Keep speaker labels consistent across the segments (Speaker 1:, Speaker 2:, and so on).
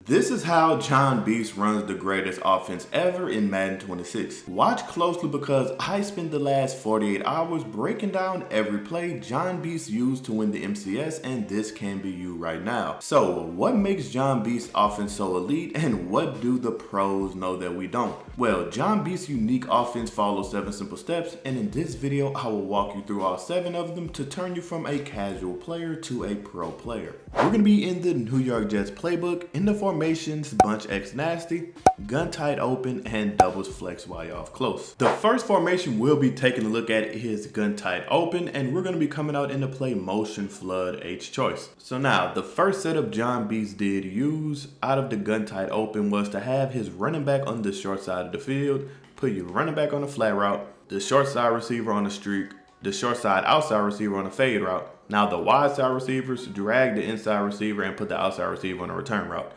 Speaker 1: This is how John Beast runs the greatest offense ever in Madden 26. Watch closely because I spent the last 48 hours breaking down every play John Beast used to win the MCS, and this can be you right now. So what makes John Beast's offense so elite, and what do the pros know that we don't? Well, John Beast's unique offense follows 7 simple steps, and in this video I will walk you through all 7 of them to turn you from a casual player to a pro player. We're going to be in the New York Jets playbook in the formations bunch X nasty, gun tight open, and doubles flex Y off close. The first formation we'll be taking a look at is gun tight open, and we're going to be coming out into play motion flood H choice. So now the first setup John Beast did use out of the gun tight open was to have his running back on the short side of the field, put your running back on the flat route, the short side receiver on the streak, the short side outside receiver on a fade route. Now the wide side receivers drag the inside receiver and put the outside receiver on a return route.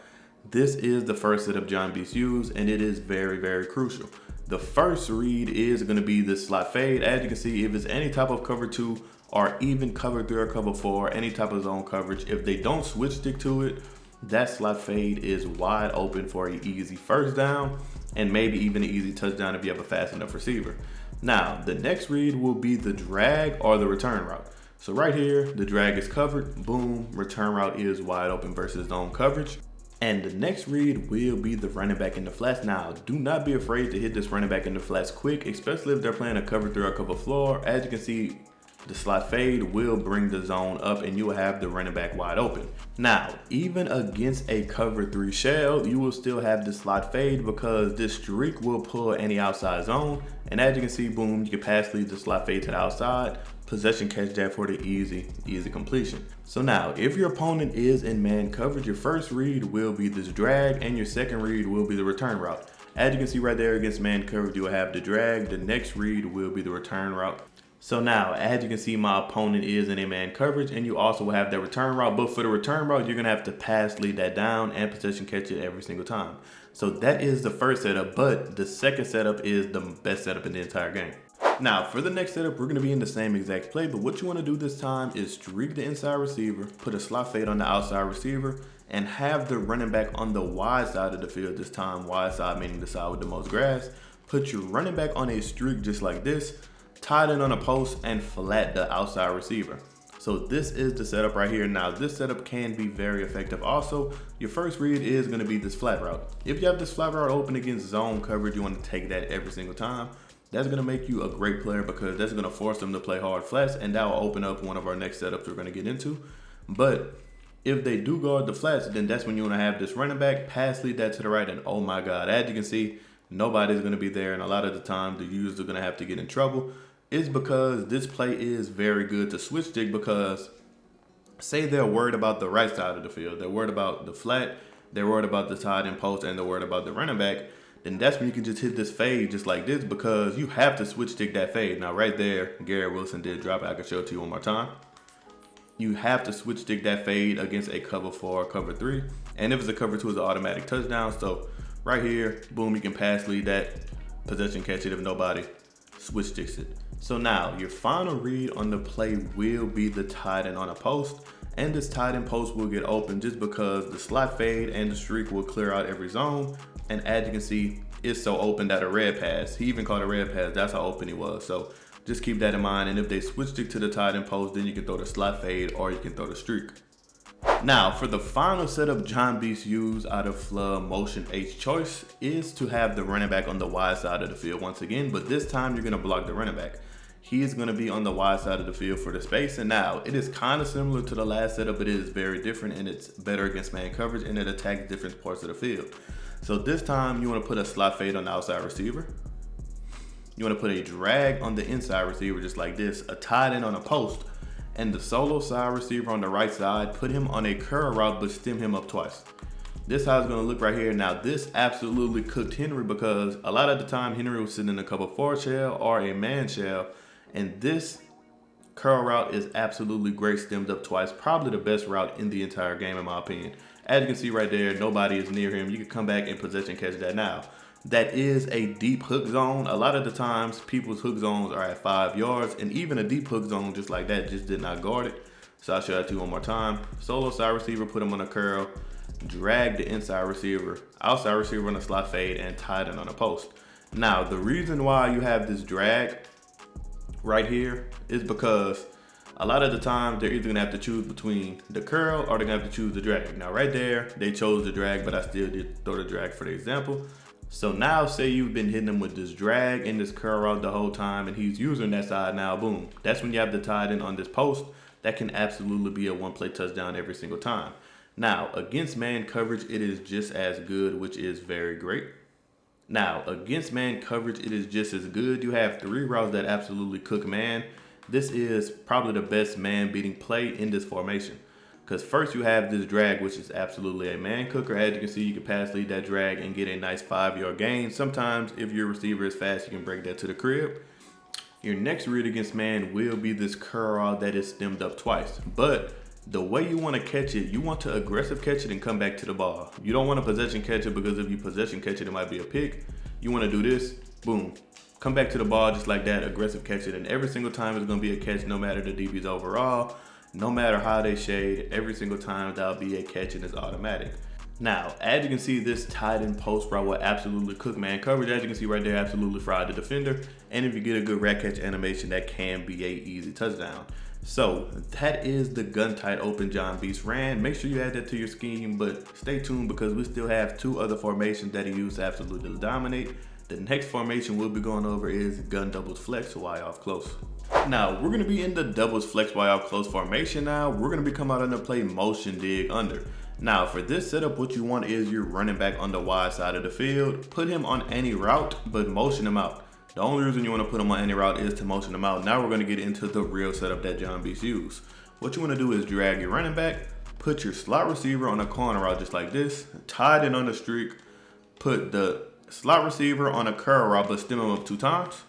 Speaker 1: This is the first setup John Beast used, and it is very, very crucial. The first read is going to be the slot fade. As you can see, if it's any type of cover 2 or even cover 3 or cover 4, any type of zone coverage, if they don't switch stick to it, that slot fade is wide open for an easy first down and maybe even an easy touchdown if you have a fast enough receiver. Now, the next read will be the drag or the return route. So right here, the drag is covered, boom, return route is wide open versus zone coverage. And the next read will be the running back in the flats. Now, do not be afraid to hit this running back in the flats quick, especially if they're playing a cover 3 or cover 4. As you can see, the slot fade will bring the zone up and you will have the running back wide open. Now, even against a cover 3 shell, you will still have the slot fade because this streak will pull any outside zone. And as you can see, boom, you can pass lead the slot fade to the outside, possession catch that for the easy completion. So now, if your opponent is in man coverage, your first read will be this drag and your second read will be the return route. As you can see right there against man coverage, you will have the drag. The next read will be the return route. So now, as you can see, my opponent is in a man coverage, and you also will have that return route. But for the return route, you're going to have to pass lead that down and possession catch it every single time. So that is the first setup, but the second setup is the best setup in the entire game. Now, for the next setup, we're going to be in the same exact play, but what you want to do this time is streak the inside receiver, put a slot fade on the outside receiver, and have the running back on the wide side of the field this time. Wide side meaning the side with the most grass. Put your running back on a streak just like this, tied in on a post, and flat the outside receiver. So this is the setup right here. Now this setup can be very effective also. Your first read is going to be this flat route. If you have this flat route open against zone coverage, you want to take that every single time. That's going to make you a great player because that's going to force them to play hard flats, and that will open up one of our next setups we're going to get into. But if they do guard the flats, then that's when you want to have this running back, pass lead that to the right, and oh my God, as you can see, nobody's going to be there, and a lot of the time the users are going to have to get in trouble. It's because this play is very good to switch stick because say they're worried about the right side of the field, they're worried about the flat, they're worried about the tight end post, and they're worried about the running back, then that's when you can just hit this fade just like this because you have to switch stick that fade. Now right there, Garrett Wilson did drop it. I can show it to you one more time. You have to switch stick that fade against a cover 4 or cover 3. And if it's a cover 2, it's an automatic touchdown. So right here, boom, you can pass lead that, possession catch it if nobody switch sticks it. So now your final read on the play will be the tight end on a post, and this tight end post will get open just because the slot fade and the streak will clear out every zone. And as you can see, it's so open that a red pass, he even called a red pass, that's how open he was. So just keep that in mind, and if they switch stick to the tight end post, then you can throw the slot fade or you can throw the streak. Now, for the final setup John Beast used out of flood motion H choice is to have the running back on the wide side of the field once again, but this time you're going to block the running back. He is going to be on the wide side of the field for the space, and now it is kind of similar to the last setup, but it is very different, and it's better against man coverage, and it attacks different parts of the field. So this time you want to put a slot fade on the outside receiver. You want to put a drag on the inside receiver just like this, a tight end on a post, and the solo side receiver on the right side, put him on a curl route but stem him up twice. This is how it's going to look right here. Now this absolutely cooked Henry because a lot of the time Henry was sitting in a cover 4 shell or a man shell, and this curl route is absolutely great, stemmed up twice. Probably the best route in the entire game in my opinion. As you can see right there, nobody is near him. You can come back and possession catch that. Now, that is a deep hook zone. A lot of the times, people's hook zones are at 5 yards, and even a deep hook zone just like that just did not guard it. So I'll show that to you one more time. Solo side receiver, put him on a curl. drag the inside receiver, outside receiver on a slot fade, and tight end on a post. Now, the reason why you have this drag right here is because a lot of the time they're either gonna have to choose between the curl or they're gonna have to choose the drag. Now right there, they chose the drag, but I still did throw the drag for the example. So now say you've been hitting him with this drag and this curl route the whole time and he's using that side now, boom. That's when you have the tight end on this post. That can absolutely be a one-play touchdown every single time. Now, against man coverage, it is just as good, which is very great. Now, against man coverage, it is just as good. You have 3 routes that absolutely cook man. This is probably the best man beating play in this formation. Because first you have this drag, which is absolutely a man cooker. As you can see, you can pass lead that drag and get a nice 5-yard gain. Sometimes if your receiver is fast, you can break that to the crib. Your next read against man will be this curl that is stemmed up twice. But the way you want to catch it, you want to aggressive catch it and come back to the ball. You don't want to possession catch it because if you possession catch it, it might be a pick. You want to do this, boom. Come back to the ball just like that, aggressive catch it. And every single time it's going to be a catch no matter the DB's overall, no matter how they shade, every single time that'll be a catch and it's automatic. Now, as you can see, this tight end post route will absolutely cook man coverage. As you can see right there, absolutely fried the defender. And if you get a good rat catch animation, that can be a easy touchdown. So that is the gun tight open John Beast ran. Make sure you add that to your scheme, but stay tuned because we still have 2 other formations that he used to absolutely dominate. The next formation we'll be going over is gun doubles flex Y off close. Now we're gonna be in the doubles flex Y off close formation now. We're gonna be coming out and play motion dig under. Now for this setup, what you want is your running back on the wide side of the field. Put him on any route, but motion him out. The only reason you want to put him on any route is to motion him out. Now we're going to get into the real setup that John Beast used. What you want to do is drag your running back, put your slot receiver on a corner route just like this, tied in on the streak, put the slot receiver on a curl route but stem him up 2 times,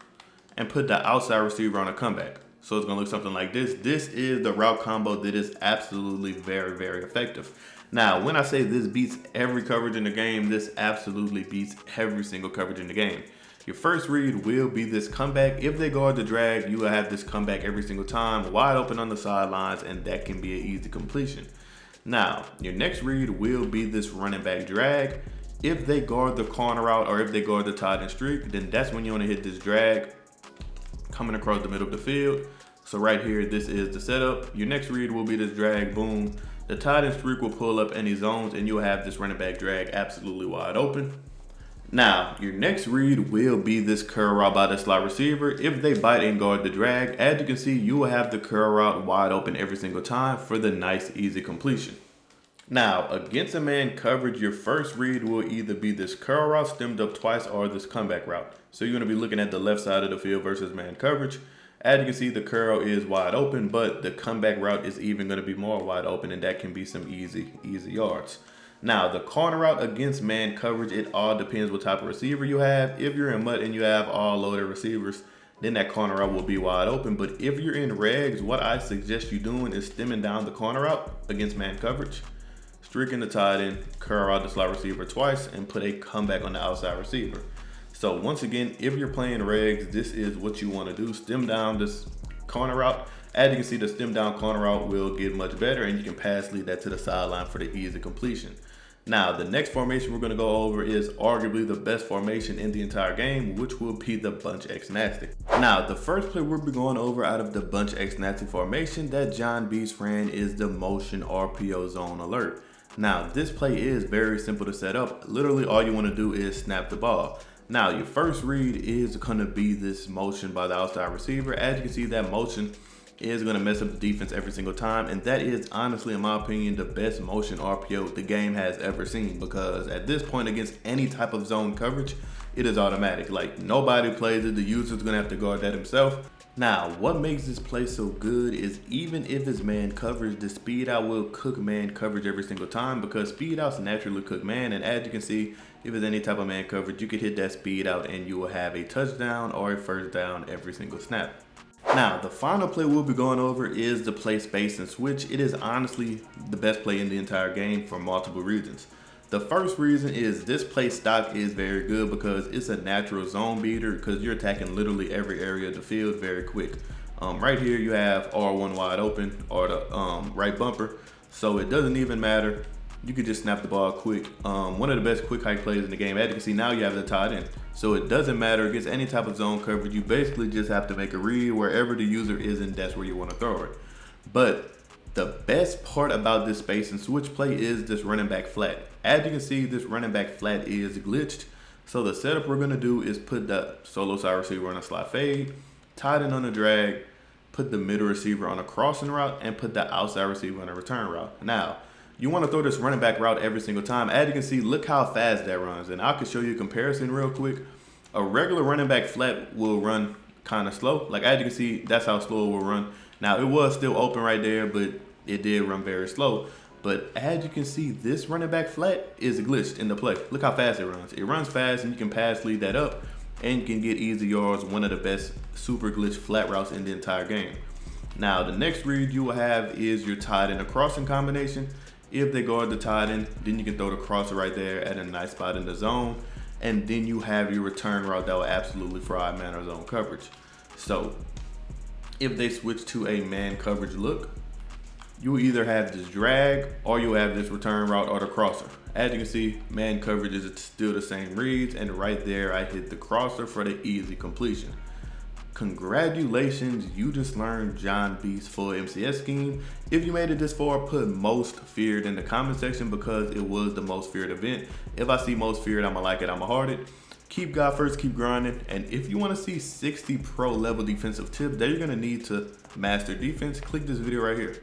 Speaker 1: and put the outside receiver on a comeback. So it's going to look something like this. This is the route combo that is absolutely very, very effective. Now, when I say this beats every coverage in the game, this absolutely beats every single coverage in the game. Your first read will be this comeback. If they guard the drag, you will have this comeback every single time, wide open on the sidelines, and that can be an easy completion. Now, your next read will be this running back drag. If they guard the corner out or if they guard the tight end streak, then that's when you want to hit this drag coming across the middle of the field. So right here, this is the setup. Your next read will be this drag, boom. The tight end streak will pull up any zones and you'll have this running back drag absolutely wide open. Now, your next read will be this curl route by the slot receiver. If they bite and guard the drag, as you can see, you will have the curl route wide open every single time for the nice, easy completion. Now, against a man coverage, your first read will either be this curl route stemmed up twice or this comeback route. So you're going to be looking at the left side of the field versus man coverage. As you can see, the curl is wide open, but the comeback route is even going to be more wide open, and that can be some easy yards. Now, the corner route against man coverage, it all depends what type of receiver you have. If you're in mud and you have all loaded receivers, then that corner route will be wide open. But if you're in regs, what I suggest you doing is stemming down the corner route against man coverage, streaking the tight end, curl out the slot receiver twice, and put a comeback on the outside receiver. So once again, if you're playing regs, this is what you want to do. Stem down this corner route. As you can see, the stem down corner route will get much better, and you can pass lead that to the sideline for the easy completion. Now, the next formation we're going to go over is arguably the best formation in the entire game, which will be the Bunch X Nasty. Now, the first play we'll be going over out of the Bunch X Nasty formation that John Beast ran is the motion RPO zone alert. Now, this play is very simple to set up. Literally, all you want to do is snap the ball. Now, your first read is going to be this motion by the outside receiver. As you can see, that motion is going to mess up the defense every single time, and that is honestly, in my opinion, the best motion RPO the game has ever seen, because at this point against any type of zone coverage, it is automatic. Like, nobody plays it. The user's going to have to guard that himself. Now, what makes this play so good is even if it's man coverage, the speed out will cook man coverage every single time, because speed outs naturally cook man, and as you can see, if it's any type of man coverage, you could hit that speed out and you will have a touchdown or a first down every single snap. Now, the final play we'll be going over is the play space and switch. It is honestly the best play in the entire game for multiple reasons. The first reason is this play stock is very good because it's a natural zone beater, because you're attacking literally every area of the field very quick. Right here you have R1 wide open or the right bumper, so it doesn't even matter you could just snap the ball quick. One of the best quick hike plays in the game. As you can see, now you have the tight end. So it doesn't matter against any type of zone coverage. You basically just have to make a read wherever the user is, and that's where you want to throw it. But the best part about this space and switch play is this running back flat. As you can see, this running back flat is glitched. So the setup we're going to do is put the solo side receiver on a slot fade, tight end on a drag, put the middle receiver on a crossing route, and put the outside receiver on a return route. Now, you want to throw this running back route every single time. As you can see, look how fast that runs. And I can show you a comparison real quick. A regular running back flat will run kind of slow. Like as you can see, that's how slow it will run. Now, it was still open right there, but it did run very slow. But as you can see, this running back flat is glitched in the play. Look how fast it runs. It runs fast, and you can pass lead that up, and you can get easy yards, one of the best super glitch flat routes in the entire game. Now, the next read you will have is your tight end, a crossing combination. If they guard the tight end, then you can throw the crosser right there at a nice spot in the zone. And then you have your return route that will absolutely fry man or zone coverage. So if they switch to a man coverage look, you will either have this drag or you'll have this return route or the crosser. As you can see, man coverage is still the same reads, and right there I hit the crosser for the easy completion. Congratulations, you just learned John B's full MCS scheme. If you made it this far, put most feared in the comment section because it was the most feared event. If I see most feared, I'ma like it, I'ma heart it. Keep God first, keep grinding. And if you wanna see 60 pro level defensive tips that you're gonna need to master defense, click this video right here.